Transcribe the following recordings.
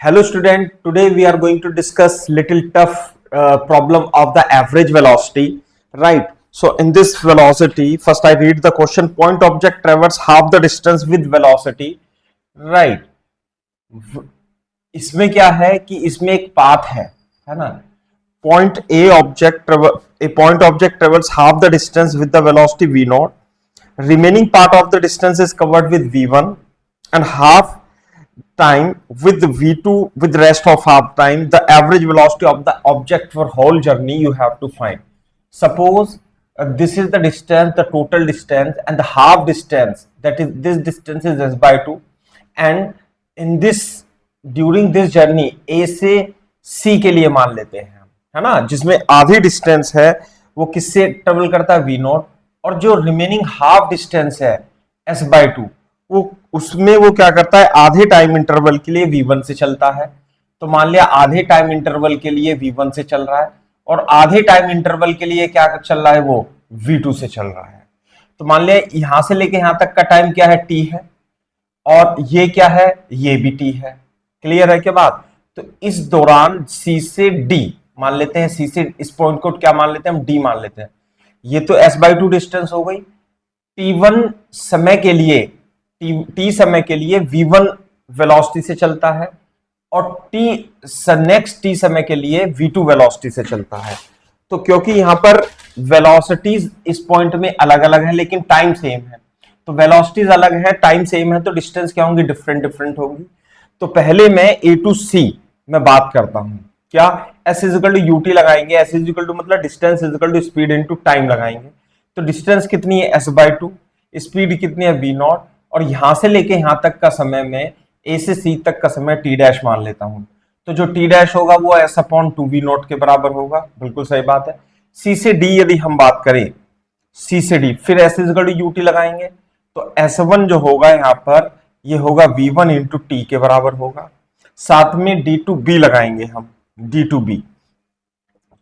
Hello student, today we are going to discuss little tough problem of the average velocity, right? So in this velocity, first I read the question. Point object traverse half the distance with velocity, right? इसमें क्या है कि इसमें एक path है ना? Point a point object travels half the distance with the velocity v0. Remaining part of the distance is covered with v1 and half time with v2 with rest of half time. The average velocity of the object for whole journey you have to find. Suppose this is the distance, the total distance, and the half distance, that is this distance is s by 2, and in this during this journey a से c के लिए मान लेते हैं, है ना, जिसमें आधी डिस्टेंस है वो किससे ट्रेवल करता है v0, और जो रिमेनिंग हाफ डिस्टेंस है s by 2 वो उसमें वो क्या करता है आधे टाइम इंटरवल के लिए v1 से चलता है। तो मान लिया आधे टाइम इंटरवल के लिए v1 से चल रहा है और आधे टाइम इंटरवल के लिए क्या चल रहा है वो v2 से चल रहा है। तो मान लिया यहां से लेके यहां तक का टाइम क्या है t है, और ये क्या है ये भी t है। क्लियर है क्या बात? तो इस दौरान c से d मान लेते हैं, c से इस पॉइंट को क्या मान लेते हैं हम d मान लेते हैं। ये तो s by 2 डिस्टेंस हो गई। t1 समय के लिए t समय के लिए v1 वेलोसिटी से चलता है और नेक्स्ट t समय के लिए v2 वेलोसिटी से चलता है। तो क्योंकि यहां पर वेलोसिटीज इस पॉइंट में अलग अलग है लेकिन टाइम सेम है, तो वेलोसिटीज अलग है टाइम सेम है, तो डिस्टेंस क्या होंगी डिफरेंट होंगी। तो पहले मैं a टू c में बात करता हूं, क्या s इजिकल टू ut लगाएंगे, s इजिकल टू मतलब distance is equal to speed into time लगाएंगे। तो डिस्टेंस कितनी है s by 2, स्पीड कितनी है v0, और यहां से लेके यहां तक का समय में a से c तक का समय t डैश मान लेता हूं। तो जो t डैश होगा वो s अपॉन 2v0 के बराबर होगा। बिल्कुल सही बात है। c से d यदि हम बात करें, c से d फिर s इजिकल टू ut लगाएंगे, तो s1 जो होगा यहां पर ये होगा v1 इंटू t के बराबर होगा। साथ में d टू b लगाएंगे हम, d टू b,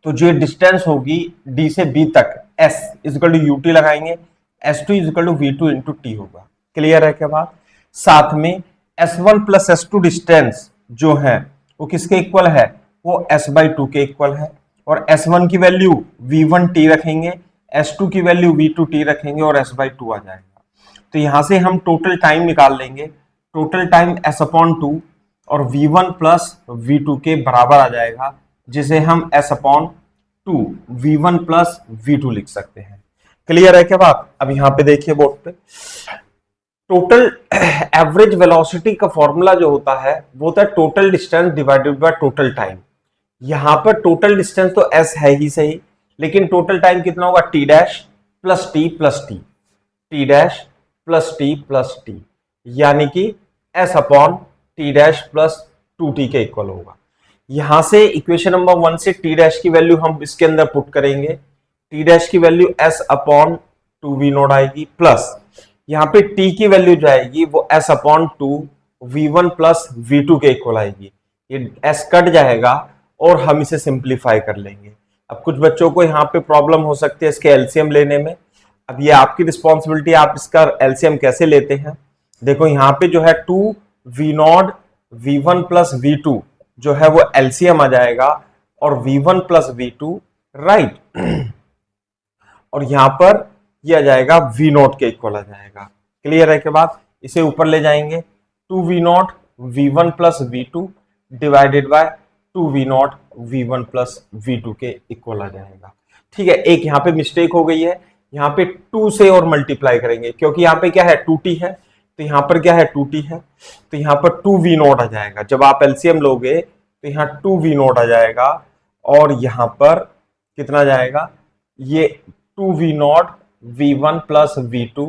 तो जो डिस्टेंस होगी d से b तक s इजिकल टू ut लगाएंगे, s2 is equal to v2 into t होगा। क्लियर है क्या बात? साथ में s1 प्लस s2 डिस्टेंस जो है वो किसके इक्वल है, वो s by 2 के इक्वल है, और s1 की वैल्यू v1 t रखेंगे, s2 की वैल्यू v2 t रखेंगे और s by 2 आ जाएगा। तो यहां से हम टोटल टाइम निकाल लेंगे, टोटल टाइम s अपॉन 2 और v1 प्लस v2 के बराबर आ जाएगा, जिसे हम s upon 2 v1 plus v2 लिख सकते हैं। क्लियर है क्या बात? अब यहां पे देखिए बोर्ड पे टोटल एवरेज वेलोसिटी का फॉर्मूला जो होता है वो होता है total distance divided by total time. यहां पर टोटल डिस्टेंस तो s है ही सही, लेकिन टोटल टाइम कितना होगा t dash plus t plus t, t dash plus t plus t, यानी कि s upon t dash plus 2t के इक्वल होगा। यहां से इक्वेशन नंबर 1 से t डैश की वैल्यू हम इसके अंदर पुट करेंगे, t डैश की वैल्यू s अपॉन 2v0 आएगी, प्लस यहाँ पे t की वैल्यू जो आएगी वो s upon 2 v1 plus v2 के इक्वल आएगी। ये s कट जाएगा और हम इसे सिंप्लीफाई कर लेंगे। अब कुछ बच्चों को यहाँ पे प्रॉब्लम हो सकती है इसके एलसीएम लेने में। अब ये आपकी रिस्पॉन्सिबिलिटी, आप इसका एलसीएम कैसे लेते हैं। देखो यहाँ पे जो है 2v0 v1 प्लस v2 जो है वो एलसीएम आ जाएगा, और v1 प्लस v2 राइट, और यहां पर ये आ जाएगा v0 के इक्वल आ जाएगा। क्लियर है के बाद इसे ऊपर ले जाएंगे, 2v0 v1 plus v2 divided by 2v0 v1 plus v2 के इक्वल आ जाएगा। ठीक है, एक यहाँ पे मिस्टेक हो गई है, यहाँ पे 2 से और मल्टीप्लाई करेंगे क्योंकि यहाँ पे क्या है 2t है, तो यहाँ पर क्या है 2t है, तो यहाँ पर 2v0 आ जाएगा। जब आप एलसीएम लोगे तो यहाँ 2v0 आ जाएगा, और यहाँ पर कितना जाएगा ये 2v0 v1 प्लस v2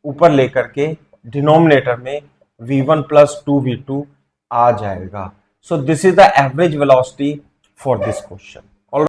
ऊपर लेकर के डिनोमिनेटर में v1 प्लस 2v2 आ जाएगा। So this is the average velocity for this question.